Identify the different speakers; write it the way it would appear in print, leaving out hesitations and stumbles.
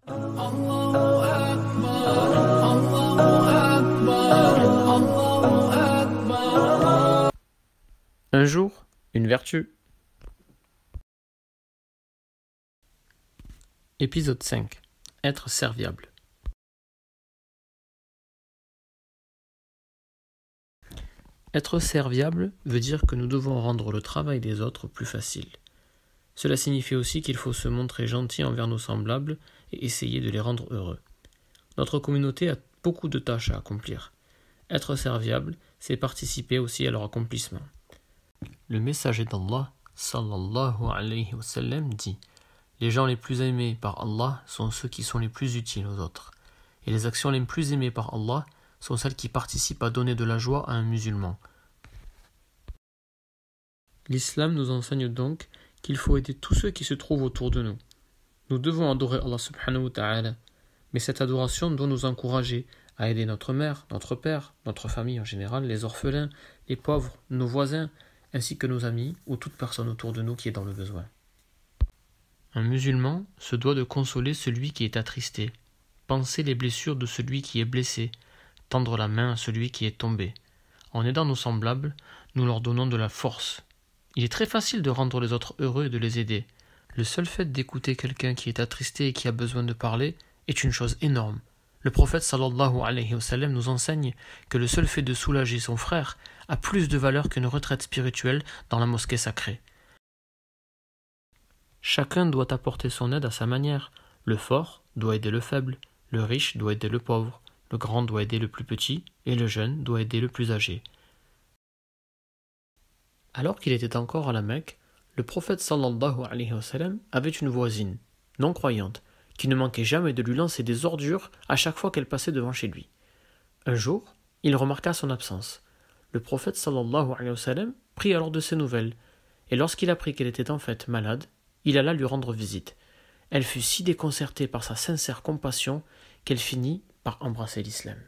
Speaker 1: Un jour, une vertu. Épisode 5. Être serviable. Être serviable veut dire que nous devons rendre le travail des autres plus facile. Cela signifie aussi qu'il faut se montrer gentil envers nos semblables et essayer de les rendre heureux. Notre communauté a beaucoup de tâches à accomplir. Être serviable, c'est participer aussi à leur accomplissement. Le messager d'Allah, sallallahu alayhi wa sallam, dit « Les gens les plus aimés par Allah sont ceux qui sont les plus utiles aux autres. Et les actions les plus aimées par Allah sont celles qui participent à donner de la joie à un musulman. » L'islam nous enseigne donc qu'il faut aider tous ceux qui se trouvent autour de nous. Nous devons adorer Allah subhanahu wa ta'ala, mais cette adoration doit nous encourager à aider notre mère, notre père, notre famille en général, les orphelins, les pauvres, nos voisins, ainsi que nos amis ou toute personne autour de nous qui est dans le besoin. Un musulman se doit de consoler celui qui est attristé, panser les blessures de celui qui est blessé, tendre la main à celui qui est tombé. En aidant nos semblables, nous leur donnons de la force. Il est très facile de rendre les autres heureux et de les aider. Le seul fait d'écouter quelqu'un qui est attristé et qui a besoin de parler est une chose énorme. Le prophète sallallahu alayhi wa sallam nous enseigne que le seul fait de soulager son frère a plus de valeur qu'une retraite spirituelle dans la mosquée sacrée. Chacun doit apporter son aide à sa manière. Le fort doit aider le faible, le riche doit aider le pauvre, le grand doit aider le plus petit et le jeune doit aider le plus âgé. Alors qu'il était encore à la Mecque, le prophète sallallahu alayhi wa sallam avait une voisine, non croyante, qui ne manquait jamais de lui lancer des ordures à chaque fois qu'elle passait devant chez lui. Un jour, il remarqua son absence. Le prophète sallallahu alayhi wa sallam prit alors de ses nouvelles, et lorsqu'il apprit qu'elle était en fait malade, il alla lui rendre visite. Elle fut si déconcertée par sa sincère compassion qu'elle finit par embrasser l'islam.